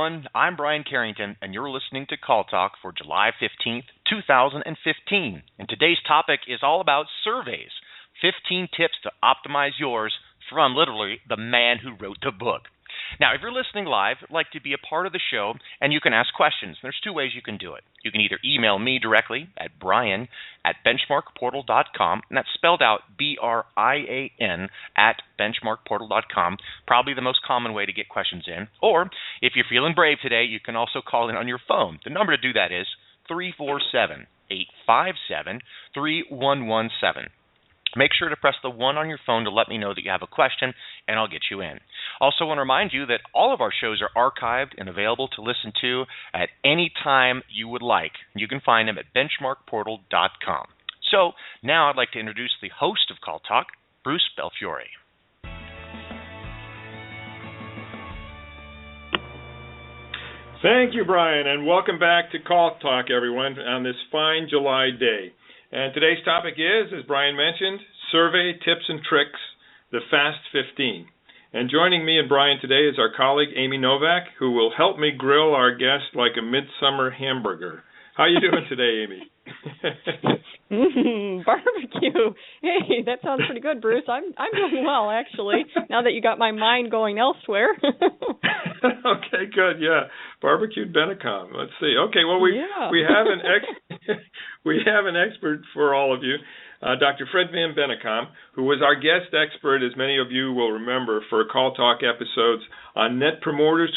everyone. I'm Brian Carrington, and you're listening to Call Talk for July 15th, 2015. And today's topic is all about surveys. 15 tips to optimize yours from literally the man who wrote the book. Now, if you're listening live, I'd like to be a part of the show, and you can ask questions. There's two ways you can do it. You can either email me directly at brian@benchmarkportal.com, and that's spelled out BRIAN @benchmarkportal.com, probably the most common way to get questions in. Or, if you're feeling brave today, you can also call in on your phone. The number to do that is 347-857-3117. Make sure to press the 1 on your phone to let me know that you have a question, and I'll get you in. Also want to remind you that all of our shows are archived and available to listen to at any time you would like. You can find them at benchmarkportal.com. So now I'd like to introduce the host of Call Talk, Bruce Belfiore. Thank you, Brian, and welcome back to Call Talk, everyone, on this fine July day. And today's topic is, as Brian mentioned, survey tips and tricks, the Fast 15. And joining me and Brian today is our colleague, Amy Novak, who will help me grill our guest like a midsummer hamburger. How are you doing today, Amy? Barbecue. Hey, that sounds pretty good, Bruce. I'm doing well, actually, now that you got my mind going elsewhere. Okay, good. Yeah, barbecued Benecom. Let's see. Okay, well we have an expert for all of you, Dr. Fred Van Benecom, who was our guest expert, as many of you will remember, for Call Talk episodes on Net Promoter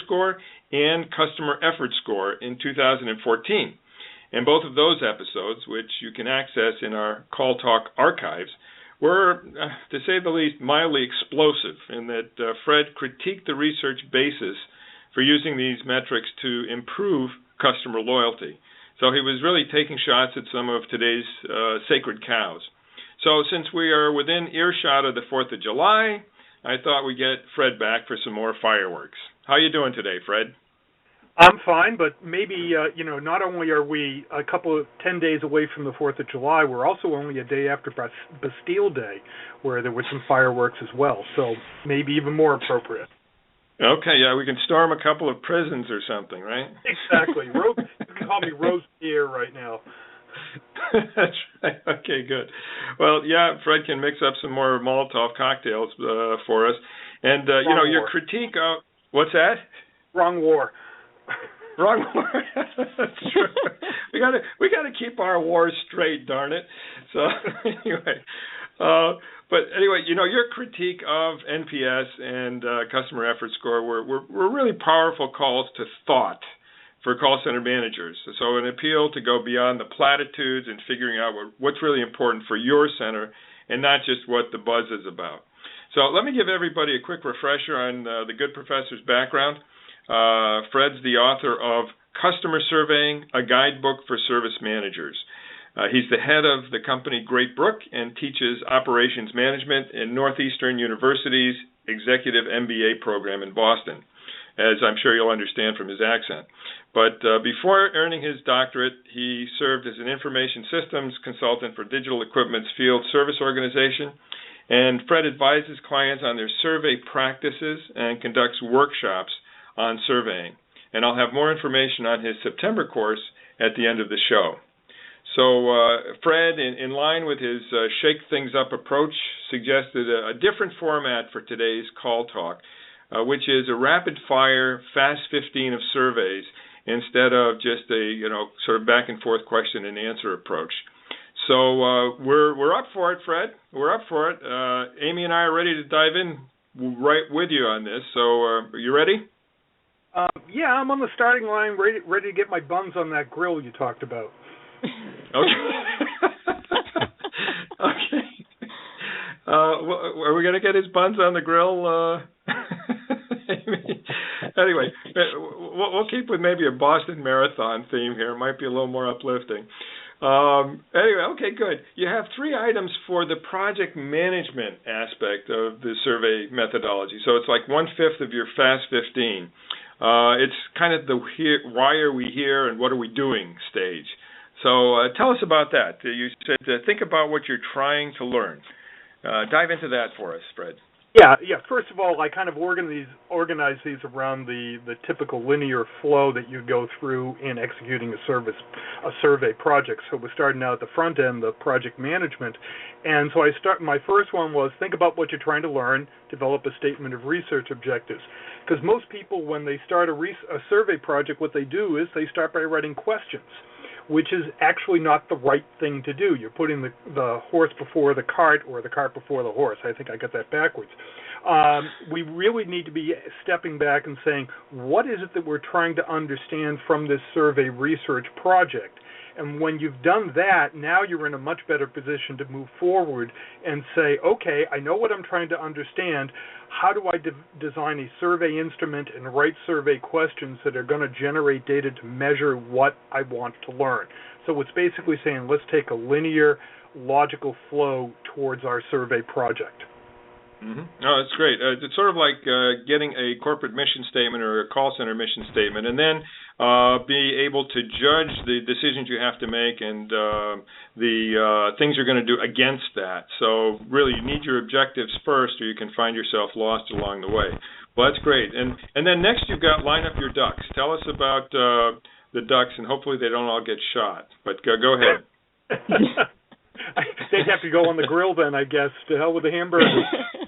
Score and Customer Effort Score in 2014. And both of those episodes, which you can access in our Call Talk archives, were, to say the least, mildly explosive in that Fred critiqued the research basis for using these metrics to improve customer loyalty. So he was really taking shots at some of today's sacred cows. So since we are within earshot of the 4th of July, I thought we'd get Fred back for some more fireworks. How you doing today, Fred? I'm fine, but maybe, not only are we 10 days away from the 4th of July, we're also only a day after Bastille Day, where there were some fireworks as well, so maybe even more appropriate. Okay, yeah, we can storm a couple of prisons or something, right? Exactly. You can call me Robespierre right now. That's right. Okay, good. Well, yeah, Fred can mix up some more Molotov cocktails for us. And, your critique of... What's that? Wrong war. Wrong war. That's true. We gotta keep our wars straight, darn it. So anyway, your critique of NPS and customer effort score were really powerful calls to thought for call center managers. So an appeal to go beyond the platitudes and figuring out what's really important for your center and not just what the buzz is about. So let me give everybody a quick refresher on the good professor's background. Fred's the author of Customer Surveying, a Guidebook for Service Managers. He's the head of the company Great Brook and teaches operations management in Northeastern University's Executive MBA program in Boston, as I'm sure you'll understand from his accent. But before earning his doctorate, he served as an information systems consultant for Digital Equipment's field service organization. And Fred advises clients on their survey practices and conducts workshops on surveying. And I'll have more information on his September course at the end of the show. So Fred, in line with his shake things up approach, suggested a different format for today's Call Talk, which is a rapid fire Fast 15 of surveys instead of just a sort of back and forth question and answer approach. So we're up for it, Fred. We're up for it. Amy and I are ready to dive in right with you on this. So are you ready? Yeah, I'm on the starting line, ready to get my buns on that grill you talked about. Okay. Okay. Are we going to get his buns on the grill? Anyway, we'll keep with maybe a Boston Marathon theme here. It might be a little more uplifting. Anyway, okay, good. You have 3 items for the project management aspect of the survey methodology. So it's like 1/5 of your Fast 15. It's kind of the why are we here and what are we doing stage. So tell us about that. You said think about what you're trying to learn. Dive into that for us, Fred. Yeah. First of all, I kind of organize these around the typical linear flow that you go through in executing a survey project. So we're starting out at the front end, the project management, and so my first one was think about what you're trying to learn, develop a statement of research objectives. Because most people, when they start a survey project, what they do is they start by writing questions, which is actually not the right thing to do. You're putting the horse before the cart, or the cart before the horse. I think I got that backwards. We really need to be stepping back and saying, what is it that we're trying to understand from this survey research project? And when you've done that, now you're in a much better position to move forward and say, okay, I know what I'm trying to understand. How do I design a survey instrument and write survey questions that are going to generate data to measure what I want to learn? So it's basically saying, let's take a linear, logical flow towards our survey project. Mm-hmm. Oh, that's great. It's sort of like getting a corporate mission statement or a call center mission statement, and then be able to judge the decisions you have to make and the things you're going to do against that. So really, you need your objectives first, or you can find yourself lost along the way. Well, that's great. And then next, you've got line up your ducks. Tell us about the ducks, and hopefully they don't all get shot. But go ahead. They'd have to go on the grill then, I guess. To hell with the hamburgers.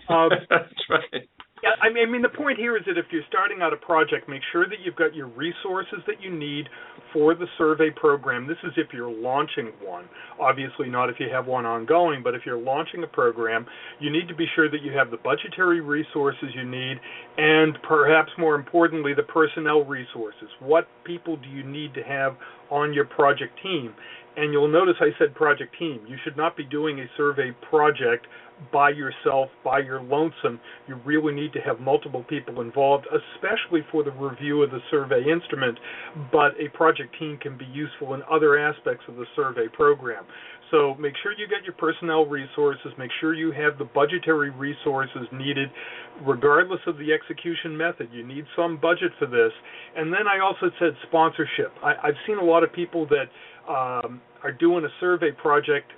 That's right. Yeah, I mean, the point here is that if you're starting out a project, make sure that you've got your resources that you need for the survey program. This is if you're launching one. Obviously not if you have one ongoing, but if you're launching a program, you need to be sure that you have the budgetary resources you need, and perhaps more importantly, the personnel resources. What people do you need to have on your project team? And you'll notice I said project team. You should not be doing a survey project by yourself, by your lonesome. You really need to have multiple people involved, especially for the review of the survey instrument, but a project team can be useful in other aspects of the survey program. So make sure you get your personnel resources, make sure you have the budgetary resources needed, regardless of the execution method. You need some budget for this. And then I also said sponsorship. I've seen a lot of people that are doing a survey project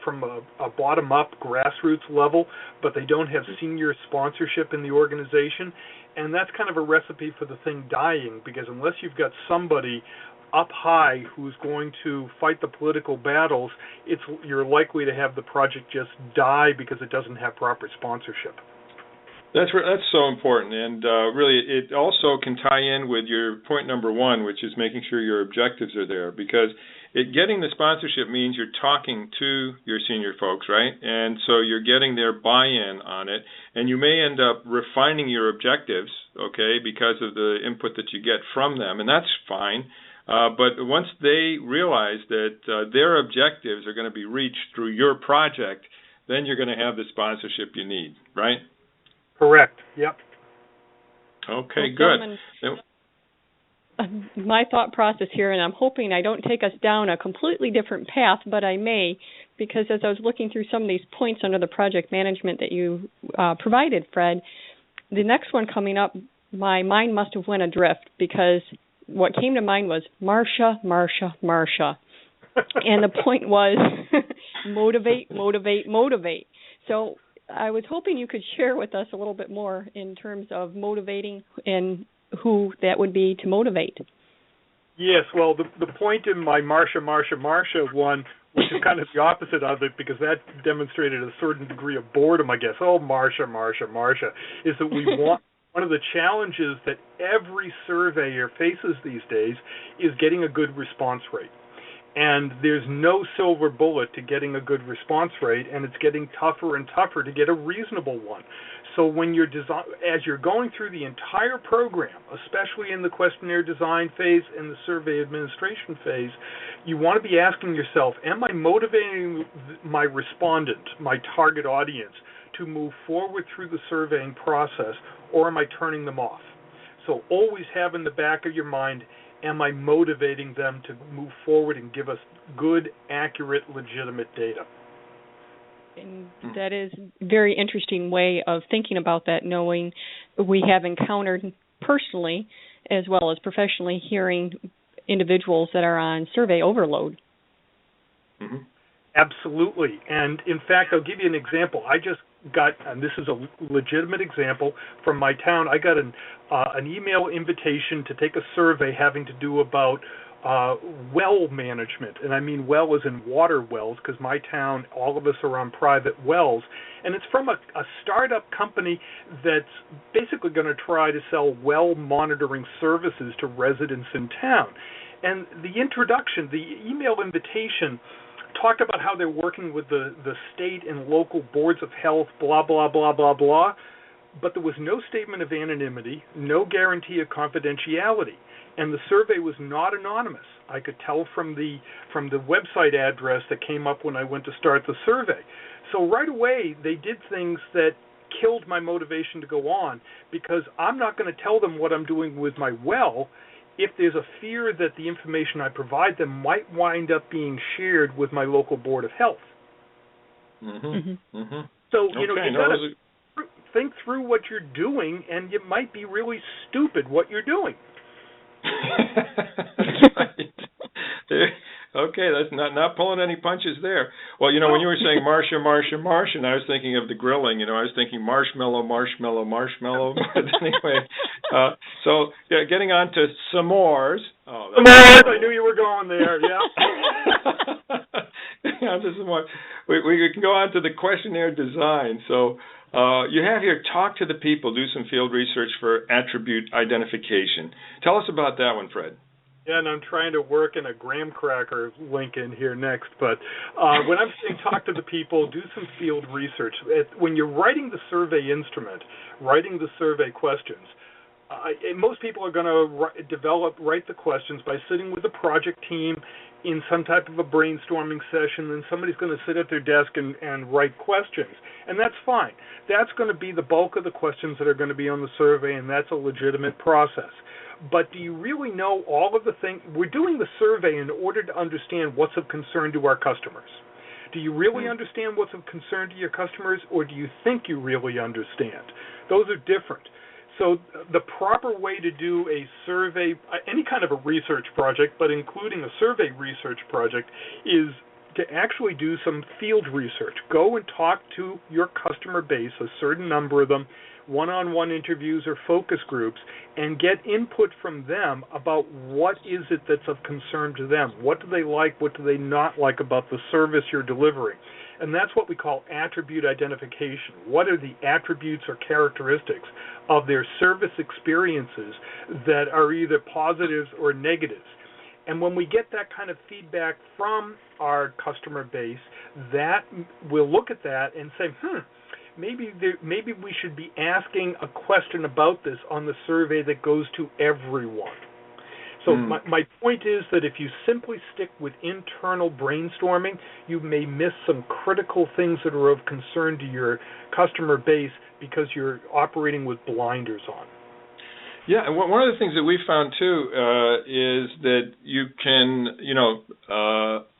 from a bottom-up grassroots level, but they don't have senior sponsorship in the organization. And that's kind of a recipe for the thing dying, because unless you've got somebody up high who's going to fight the political battles, you're likely to have the project just die because it doesn't have proper sponsorship. That's so important, and really it also can tie in with your point number one, which is making sure your objectives are there, because getting the sponsorship means you're talking to your senior folks, right? And so you're getting their buy-in on it, and you may end up refining your objectives, okay, because of the input that you get from them, and that's fine. But once they realize that their objectives are going to be reached through your project, then you're going to have the sponsorship you need, right? Correct. Yep. Okay, good. My thought process here, and I'm hoping I don't take us down a completely different path, but I may, because as I was looking through some of these points under the project management that you provided, Fred, the next one coming up, my mind must have went adrift, because what came to mind was Marcia. And the point was motivate. So I was hoping you could share with us a little bit more in terms of motivating and who that would be to motivate. Yes, well, the point in my Marcia one, which is kind of the opposite of it, because that demonstrated a certain degree of boredom, I guess. Oh, Marcia, is that we want, one of the challenges that every surveyor faces these days is getting a good response rate. And there's no silver bullet to getting a good response rate, and it's getting tougher and tougher to get a reasonable one. So when as you're going through the entire program, especially in the questionnaire design phase and the survey administration phase, you want to be asking yourself, am I motivating my respondent, my target audience, to move forward through the surveying process, or am I turning them off? So always have in the back of your mind, am I motivating them to move forward and give us good, accurate, legitimate data? And that is a very interesting way of thinking about that, knowing we have encountered personally as well as professionally hearing individuals that are on survey overload. Mm-hmm. Absolutely. And in fact, I'll give you an example. I just got, and this is a legitimate example from my town, I got an email invitation to take a survey having to do about well management, and I mean well as in water wells, because my town, all of us are on private wells, and it's from a startup company that's basically going to try to sell well monitoring services to residents in town. And the introduction, the email invitation, talked about how they're working with the state and local boards of health, blah, blah, blah, blah, blah, but there was no statement of anonymity, no guarantee of confidentiality. And the survey was not anonymous. I could tell from the website address that came up when I went to start the survey. So right away, they did things that killed my motivation to go on, because I'm not going to tell them what I'm doing with my well if there's a fear that the information I provide them might wind up being shared with my local board of health. Mm-hmm. Mm-hmm. So, you got to think through what you're doing, and it might be really stupid what you're doing. That's right. Okay, that's not pulling any punches there. Well, when you were saying Marcia, and I was thinking of the grilling. I was thinking marshmallow. But anyway, so getting on to s'mores. S'mores, I knew you were going there, yeah. Getting on to s'mores. We can go on to the questionnaire design. So you have here, talk to the people, do some field research for attribute identification. Tell us about that one, Fred. Yeah, and I'm trying to work in a graham cracker link in here next. But when I'm saying talk to the people, do some field research. When you're writing the survey instrument, writing the survey questions, most people are going to write the questions by sitting with the project team in some type of a brainstorming session, and somebody's going to sit at their desk and write questions. And that's fine. That's going to be the bulk of the questions that are going to be on the survey, and that's a legitimate process. But do you really know all of the things? We're doing the survey in order to understand what's of concern to our customers. Do you really understand what's of concern to your customers, or do you think you really understand? Those are different. So the proper way to do a survey, any kind of a research project, but including a survey research project, is to actually do some field research. Go and talk to your customer base, a certain number of them, one-on-one interviews or focus groups, and get input from them about what is it that's of concern to them. What do they like? What do they not like about the service you're delivering? And that's what we call attribute identification. What are the attributes or characteristics of their service experiences that are either positives or negatives? And when we get that kind of feedback from our customer base, that we'll look at that and say, maybe we should be asking a question about this on the survey that goes to everyone. So my point is that if you simply stick with internal brainstorming, you may miss some critical things that are of concern to your customer base because you're operating with blinders on. Yeah, and one of the things that we found too is that you can,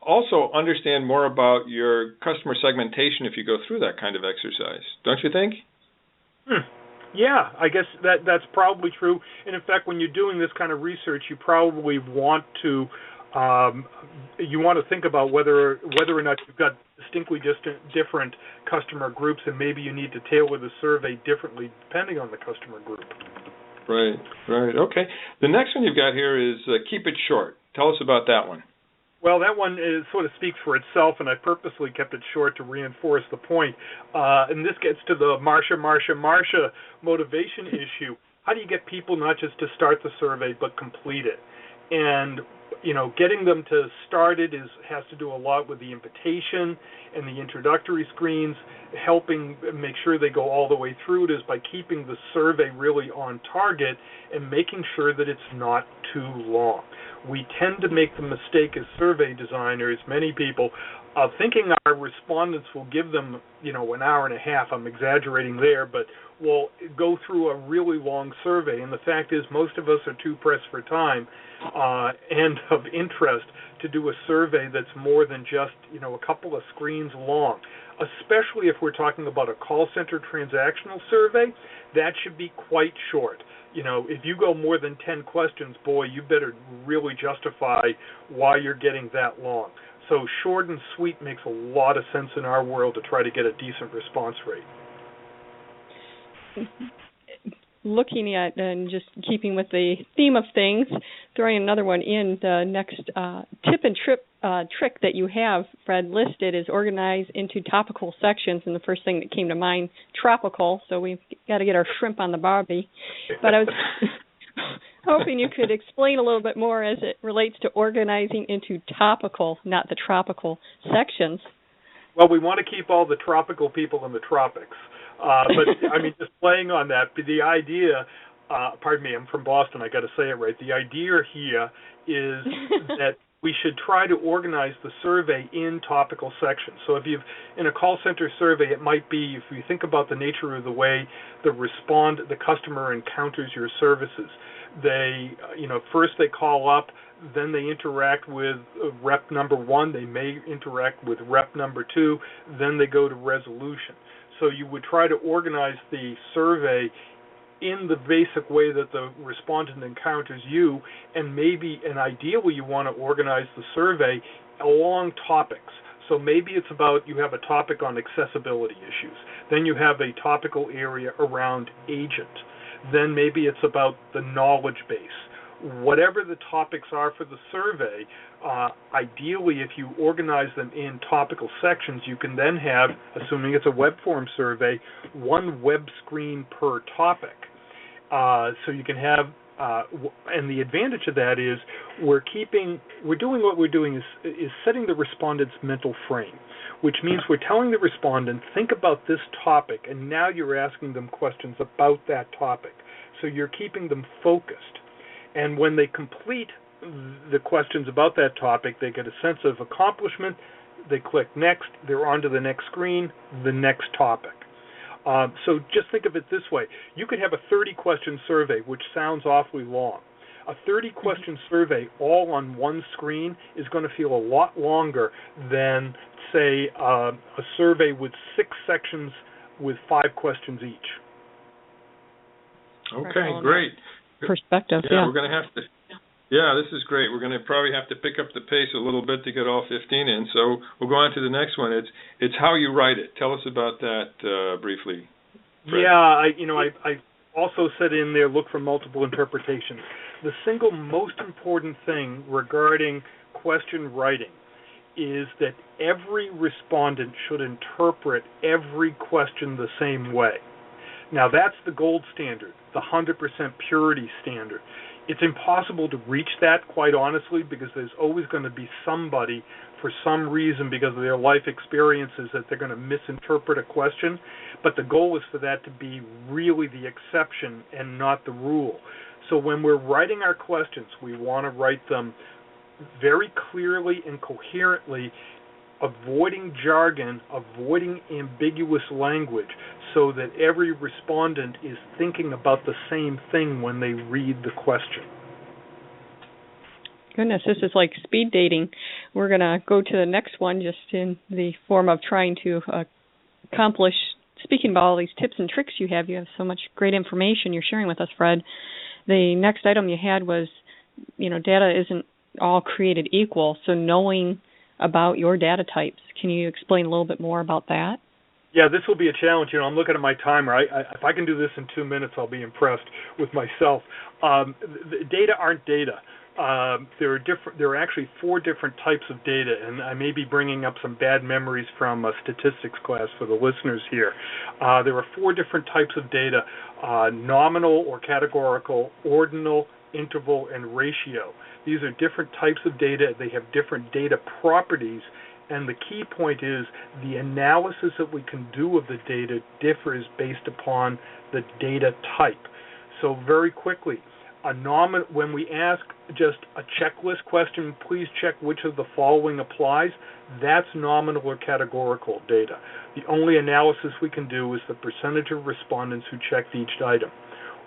also understand more about your customer segmentation if you go through that kind of exercise. Don't you think? Yeah, I guess that's probably true. And in fact, when you're doing this kind of research, you probably want to think about whether or not you've got distinctly different customer groups, and maybe you need to tailor the survey differently depending on the customer group. Right. Okay. The next one you've got here is keep it short. Tell us about that one. Well, that one sort of speaks for itself, and I purposely kept it short to reinforce the point. And this gets to the Marcia motivation issue. How do you get people not just to start the survey, but complete it? And getting them to start it has to do a lot with the invitation and the introductory screens. Helping make sure they go all the way through it is by keeping the survey really on target and making sure that it's not too long. We tend to make the mistake as survey designers, many people, of thinking our respondents will give them, an hour and a half. I'm exaggerating there, but we'll go through a really long survey. And the fact is, most of us are too pressed for time and of interest to do a survey that's more than just, a couple of screens long. Especially if we're talking about a call center transactional survey, that should be quite short. If you go more than 10 questions, boy, you better really justify why you're getting that long. So short and sweet makes a lot of sense in our world to try to get a decent response rate. looking at and just keeping with the theme of things, throwing another one in, the next tip and trick that you have, Fred, listed is organize into topical sections, and the first thing that came to mind, tropical, so we've got to get our shrimp on the barbie. But I was hoping you could explain a little bit more as it relates to organizing into topical, not the tropical, sections. Well, we want to keep all the tropical people in the tropics. But, I mean, just playing on that, the idea, pardon me, I'm from Boston, I got to say it right. The idea here is that we should try to organize the survey in topical sections. So if you've, in a call center survey, it might be, if you think about the nature of the way the customer encounters your services, they, first they call up, then they interact with rep number 1, they may interact with rep number 2, then they go to resolution. So you would try to organize the survey in the basic way that the respondent encounters you, and ideally you want to organize the survey along topics. So maybe it's about, you have a topic on accessibility issues, then you have a topical area around agent, then maybe it's about the knowledge base. Whatever the topics are for the survey, ideally if you organize them in topical sections, you can then have, assuming it's a web form survey, one web screen per topic. So you can have, and the advantage of that is we're doing is setting the respondent's mental frame, which means we're telling the respondent, think about this topic, and now you're asking them questions about that topic. So you're keeping them focused. And when they complete the questions about that topic, they get a sense of accomplishment, they click next, they're on to the next screen, the next topic. So just think of it this way. You could have a 30-question survey, which sounds awfully long. A 30-question survey all on one screen is going to feel a lot longer than, say, a survey with 6 sections with 5 questions each. Okay, great. Perspective, We're going to have to. Yeah, this is great. We're going to probably have to pick up the pace a little bit to get all 15 in. So we'll go on to the next one. It's how you write it. Tell us about that briefly, Fred. Yeah, I also said in there, look for multiple interpretations. The single most important thing regarding question writing is that every respondent should interpret every question the same way. Now, that's the gold standard, the 100% purity standard. It's impossible to reach that, quite honestly, because there's always going to be somebody, for some reason, because of their life experiences, that they're going to misinterpret a question. But the goal is for that to be really the exception and not the rule. So when we're writing our questions, we want to write them very clearly and coherently, avoiding jargon, avoiding ambiguous language, so that every respondent is thinking about the same thing when they read the question. Goodness, this is like speed dating. We're going to go to the next one just in the form of trying to accomplish, speaking about all these tips and tricks you have so much great information you're sharing with us, Fred. The next item you had was, data isn't all created equal, so knowing about your data types. Can you explain a little bit more about that? Yeah, this will be a challenge. I'm looking at my timer. If I can do this in 2 minutes, I'll be impressed with myself. Data aren't data. There are actually 4 different types of data, and I may be bringing up some bad memories from a statistics class for the listeners here. There are 4 different types of data: nominal or categorical, ordinal, interval, and ratio. These are different types of data. They have different data properties, and the key point is the analysis that we can do of the data differs based upon the data type. So very quickly, when we ask just a checklist question, please check which of the following applies, that's nominal or categorical data. The only analysis we can do is the percentage of respondents who checked each item.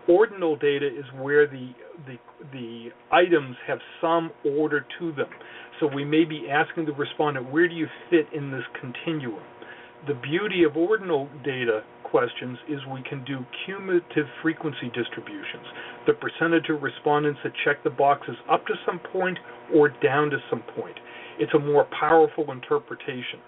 Ordinal data is where the items have some order to them. So we may be asking the respondent, where do you fit in this continuum? The beauty of ordinal data questions is we can do cumulative frequency distributions, the percentage of respondents that check the boxes up to some point or down to some point. It's a more powerful interpretation.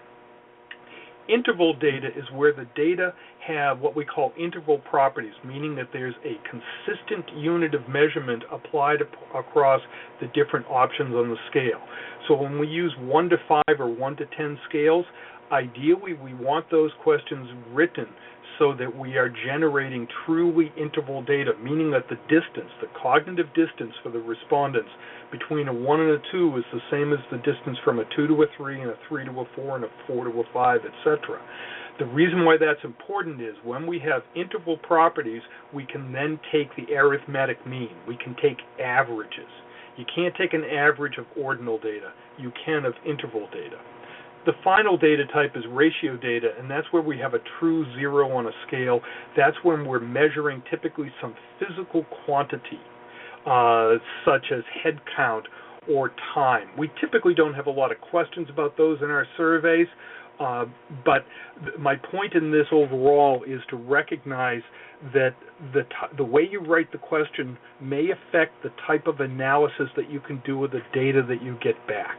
interval data is where the data have what we call interval properties, meaning that there's a consistent unit of measurement applied across the different options on the scale. So when we use 1 to 5 or 1 to 10 scales, ideally we want those questions written so that we are generating truly interval data, meaning that the distance, the cognitive distance for the respondents between a 1 and a 2 is the same as the distance from a 2 to a 3 and a 3 to a 4 and a 4 to a 5, etc. The reason why that's important is when we have interval properties, we can then take the arithmetic mean. We can take averages. You can't take an average of ordinal data. You can of interval data. The final data type is ratio data, and that's where we have a true zero on a scale. That's when we're measuring typically some physical quantity, such as head count or time. We typically don't have a lot of questions about those in our surveys, but my point in this overall is to recognize that the way you write the question may affect the type of analysis that you can do with the data that you get back.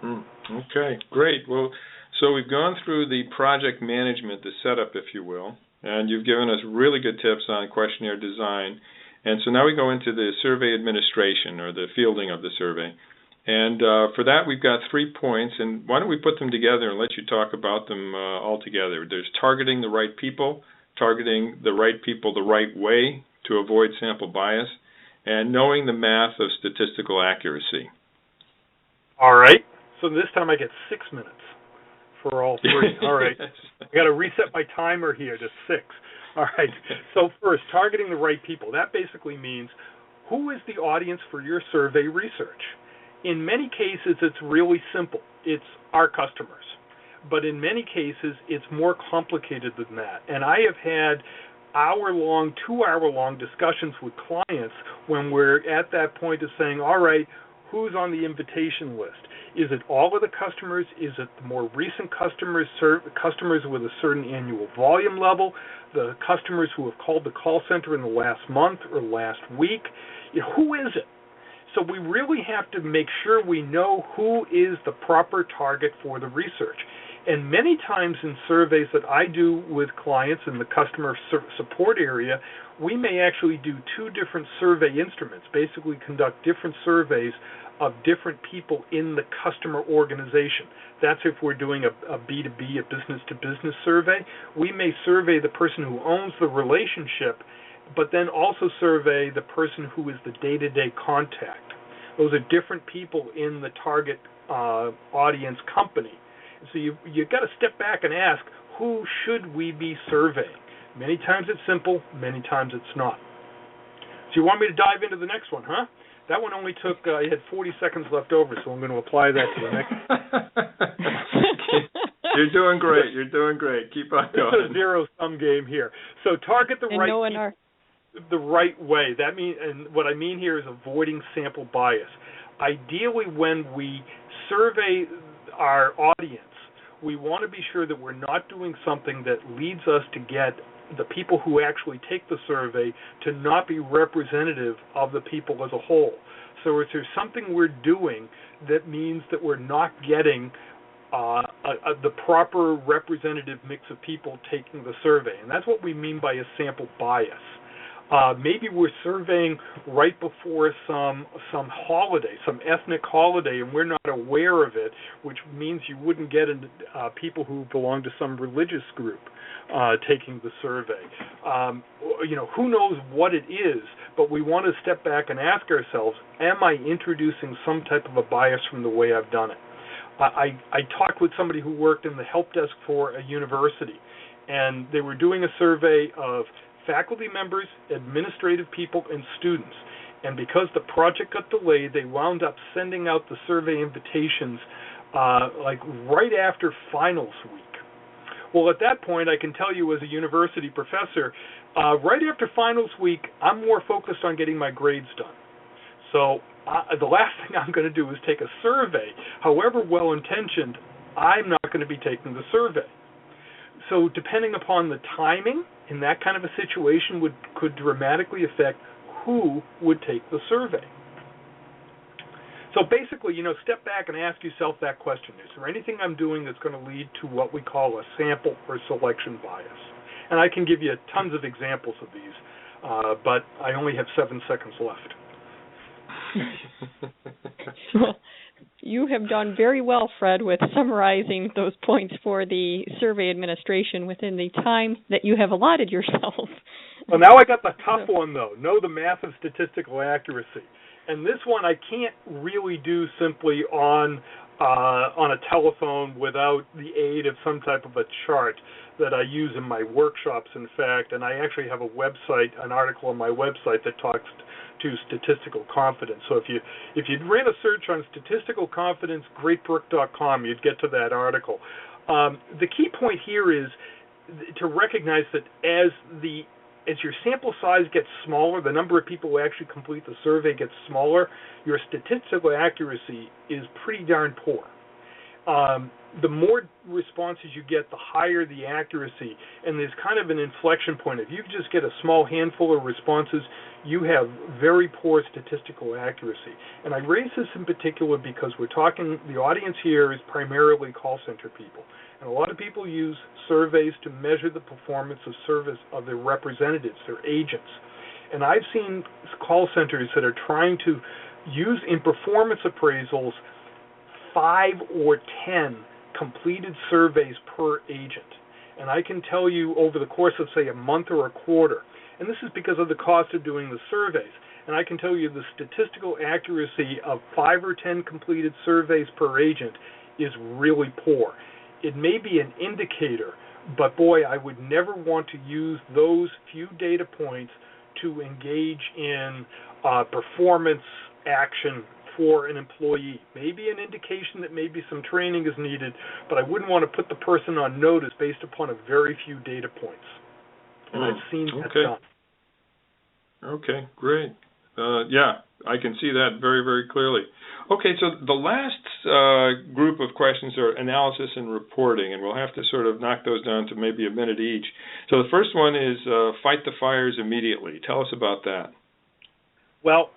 Okay, great. Well, so we've gone through the project management, the setup, if you will, and you've given us really good tips on questionnaire design. And so now we go into the survey administration, or the fielding of the survey. And for that, we've got 3 points, and why don't we put them together and let you talk about them all together. There's targeting the right people the right way to avoid sample bias, and knowing the math of statistical accuracy. All right. So this time I get 6 minutes for all 3. All right. I got to reset my timer here to 6. All right. So first, targeting the right people. That basically means who is the audience for your survey research? In many cases, it's really simple. It's our customers. But in many cases, it's more complicated than that. And I have had hour-long, 2-hour-long discussions with clients when we're at that point of saying, all right, who's on the invitation list? Is it all of the customers? Is it the more recent customers, customers with a certain annual volume level, the customers who have called the call center in the last month or last week? Who is it? So we really have to make sure we know who is the proper target for the research. And many times in surveys that I do with clients in the customer support area, we may actually do 2 different survey instruments, basically conduct different surveys of different people in the customer organization. That's if we're doing a B2B, a business-to-business survey. We may survey the person who owns the relationship, but then also survey the person who is the day-to-day contact. Those are different people in the target audience company. So you've got to step back and ask, who should we be surveying? Many times it's simple, many times it's not. So you want me to dive into the next one, huh? That one only took, I had 40 seconds left over, so I'm going to apply that to the next one. You're doing great. You're doing great. Keep on going. It's a zero-sum game here. So target the right people the right way. That mean, and what I mean here is avoiding sample bias. Ideally, when we survey our audience, we want to be sure that we're not doing something that leads us to get the people who actually take the survey to not be representative of the people as a whole. So if there's something we're doing that means that we're not getting the proper representative mix of people taking the survey, and that's what we mean by a sample bias. Maybe we're surveying right before some holiday, some ethnic holiday, and we're not aware of it, which means you wouldn't get people who belong to some religious group taking the survey. Who knows what it is, but we want to step back and ask ourselves, am I introducing some type of a bias from the way I've done it? I talked with somebody who worked in the help desk for a university, and they were doing a survey of faculty members, administrative people, and students. And because the project got delayed, they wound up sending out the survey invitations right after finals week. Well, at that point, I can tell you as a university professor, right after finals week, I'm more focused on getting my grades done. So the last thing I'm going to do is take a survey. However well-intentioned, I'm not going to be taking the survey. So depending upon the timing in that kind of a situation could dramatically affect who would take the survey. So basically, step back and ask yourself that question. Is there anything I'm doing that's going to lead to what we call a sample or selection bias? And I can give you tons of examples of these, but I only have 7 seconds left. Well, you have done very well, Fred, with summarizing those points for the survey administration within the time that you have allotted yourself. Well, now I got the tough one, though. Know the math of statistical accuracy. And this one I can't really do simply on a telephone without the aid of some type of a chart that I use in my workshops, in fact. And I actually have a website, an article on my website that talks to statistical confidence. So if you ran a search on statistical confidence, greatbrook.com, you'd get to that article. The key point here is to recognize that as your sample size gets smaller, the number of people who actually complete the survey gets smaller, your statistical accuracy is pretty darn poor. The more responses you get, the higher the accuracy, and there's kind of an inflection point. If you just get a small handful of responses, you have very poor statistical accuracy. And I raise this in particular because the audience here is primarily call center people. And a lot of people use surveys to measure the performance of service of their representatives, their agents. And I've seen call centers that are trying to use in performance appraisals 5 or 10 completed surveys per agent. And I can tell you over the course of, say, a month or a quarter, and this is because of the cost of doing the surveys, and I can tell you the statistical accuracy of 5 or 10 completed surveys per agent is really poor. It may be an indicator, but boy, I would never want to use those few data points to engage in performance action for an employee. Maybe an indication that maybe some training is needed, but I wouldn't want to put the person on notice based upon a very few data points. And I've seen that done. Okay, great. Yeah, I can see that very, very clearly. Okay, so the last group of questions are analysis and reporting, and we'll have to sort of knock those down to maybe a minute each. So the first one is fight the fires immediately. Tell us about that. Well,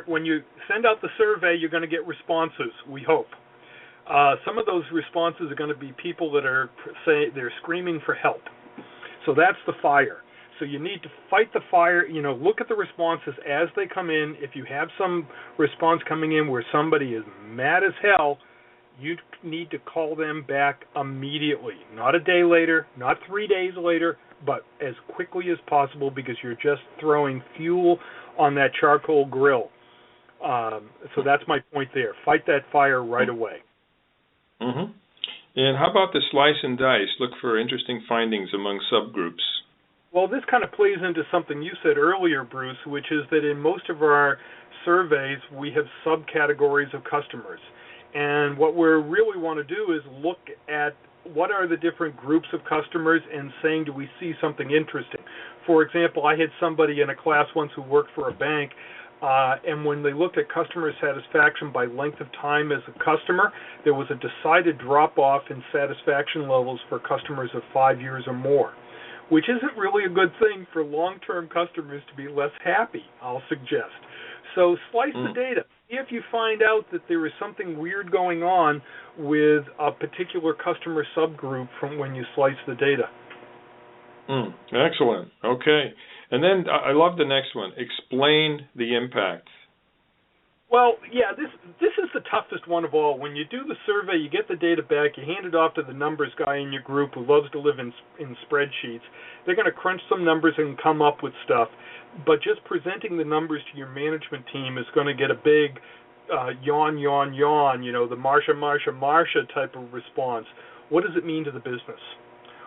when you send out the survey, you're going to get responses, we hope. Some of those responses are going to be people that are they're screaming for help. So that's the fire. So you need to fight the fire, look at the responses as they come in. If you have some response coming in where somebody is mad as hell, you need to call them back immediately. Not a day later, not 3 days later, but as quickly as possible, because you're just throwing fuel on that charcoal grill. So that's my point there. Fight that fire right away. Mm-hmm. And how about the slice and dice? Look for interesting findings among subgroups. Well, this kind of plays into something you said earlier, Bruce, which is that in most of our surveys, we have subcategories of customers. And what we really want to do is look at what are the different groups of customers and saying, do we see something interesting? For example, I had somebody in a class once who worked for a bank, and when they looked at customer satisfaction by length of time as a customer, there was a decided drop-off in satisfaction levels for customers of 5 years or more, which isn't really a good thing for long-term customers to be less happy, I'll suggest. So slice the data. If you find out that there is something weird going on with a particular customer subgroup from when you slice the data. Excellent. Okay. And then I love the next one. Explain the impact. Well, yeah, this is the toughest one of all. When you do the survey, you get the data back, you hand it off to the numbers guy in your group who loves to live in spreadsheets. They're going to crunch some numbers and come up with stuff, but just presenting the numbers to your management team is going to get a big yawn, yawn, yawn, the Marsha type of response. What does it mean to the business?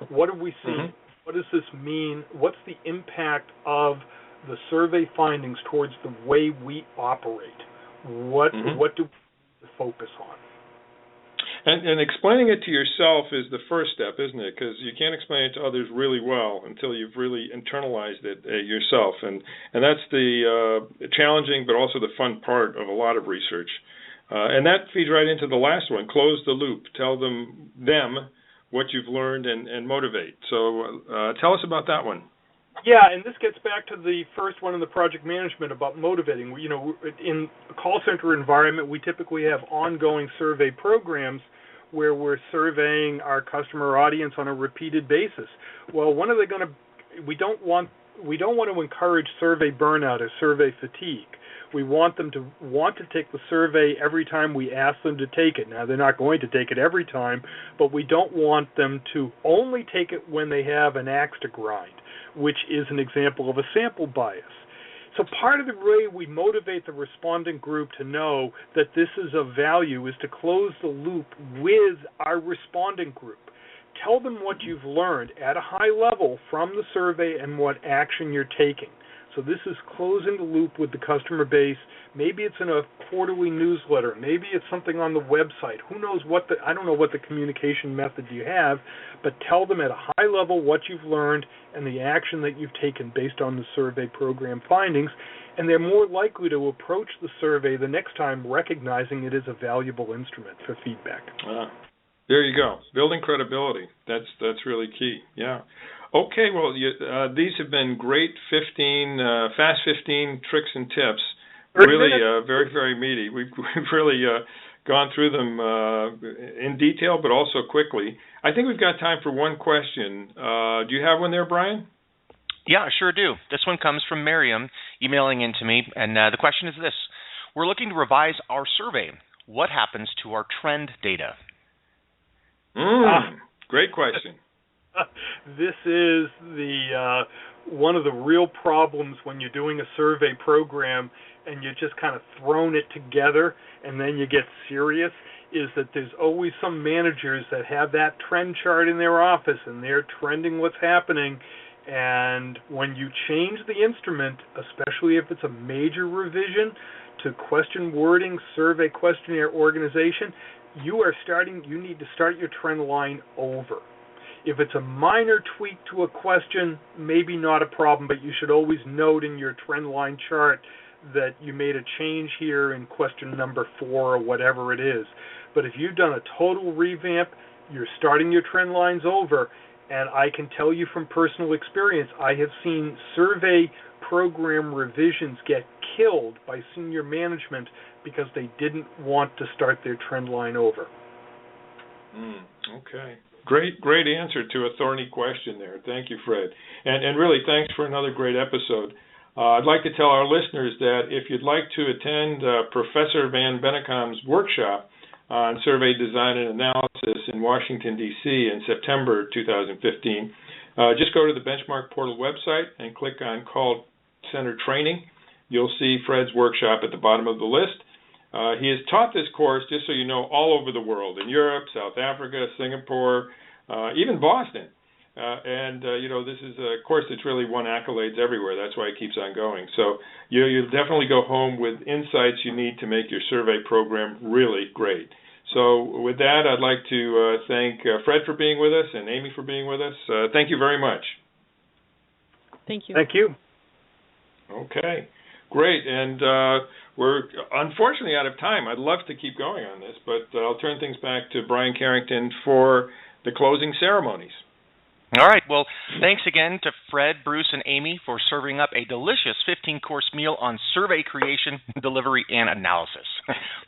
What have we seen? What does this mean? What's the impact of the survey findings towards the way we operate? What do we focus on? And explaining it to yourself is the first step, isn't it? Because you can't explain it to others really well until you've really internalized it yourself. And that's the challenging but also the fun part of a lot of research. And that feeds right into the last one, close the loop. Tell them what you've learned and motivate. So tell us about that one. Yeah, and this gets back to the first one in the project management about motivating. In a call center environment, we typically have ongoing survey programs where we're surveying our customer audience on a repeated basis. Well, when are they going to? We don't want to encourage survey burnout or survey fatigue. We want them to want to take the survey every time we ask them to take it. Now, they're not going to take it every time, but we don't want them to only take it when they have an axe to grind, which is an example of a sample bias. So part of the way we motivate the respondent group to know that this is of value is to close the loop with our respondent group. Tell them what you've learned at a high level from the survey and what action you're taking. So this is closing the loop with the customer base. Maybe it's in a quarterly newsletter. Maybe it's something on the website. Who knows I don't know what the communication method you have, but tell them at a high level what you've learned and the action that you've taken based on the survey program findings, and they're more likely to approach the survey the next time recognizing it is a valuable instrument for feedback. There you go. Building credibility. That's really key. Yeah. Okay, well, these have been great fast 15 tricks and tips. Really, very, very meaty. We've really gone through them in detail, but also quickly. I think we've got time for one question. Do you have one there, Brian? Yeah, I sure do. This one comes from Miriam emailing in to me, and the question is this. We're looking to revise our survey. What happens to our trend data? Great question. This is one of the real problems when you're doing a survey program and you're just kind of thrown it together and then you get serious, is that there's always some managers that have that trend chart in their office and they're trending what's happening. And when you change the instrument, especially if it's a major revision to question wording, survey questionnaire organization, you need to start your trend line over. If it's a minor tweak to a question, maybe not a problem, but you should always note in your trend line chart that you made a change here in question number 4 or whatever it is. But if you've done a total revamp, you're starting your trend lines over, and I can tell you from personal experience, I have seen survey program revisions get killed by senior management because they didn't want to start their trend line over. Okay. Great answer to a thorny question there. Thank you, Fred. And really, thanks for another great episode. I'd like to tell our listeners that if you'd like to attend Professor Van Bennekom's workshop on survey design and analysis in Washington, D.C. in September 2015, just go to the BenchmarkPortal website and click on Call Center Training. You'll see Fred's workshop at the bottom of the list. He has taught this course, just so you know, all over the world, in Europe, South Africa, Singapore, even Boston. This is a course that's really won accolades everywhere. That's why it keeps on going. So you'll definitely go home with insights you need to make your survey program really great. So with that, I'd like to thank Fred for being with us and Amy for being with us. Thank you very much. Thank you. Thank you. Okay. Great, and we're unfortunately out of time. I'd love to keep going on this, but I'll turn things back to Brian Carrington for the closing ceremonies. All right. Well, thanks again to Fred, Bruce, and Amy for serving up a delicious 15-course meal on survey creation, delivery, and analysis.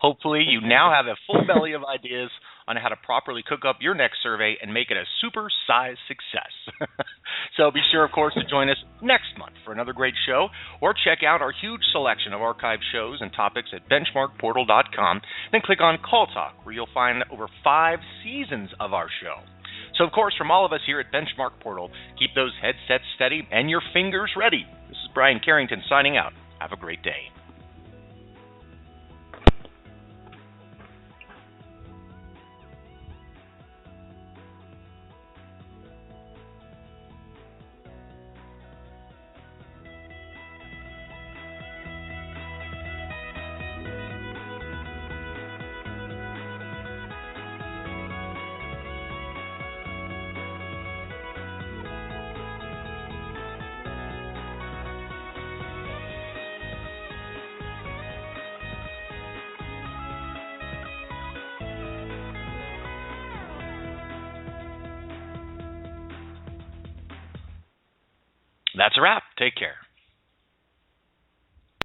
Hopefully, you now have a full belly of ideas on how to properly cook up your next survey and make it a super-sized success. So be sure, of course, to join us next month for another great show, or check out our huge selection of archived shows and topics at BenchmarkPortal.com. Then click on Call Talk, where you'll find over 5 seasons of our show. So, of course, from all of us here at Benchmark Portal, keep those headsets steady and your fingers ready. This is Brian Carrington signing out. Have a great day. That's a wrap. Take care.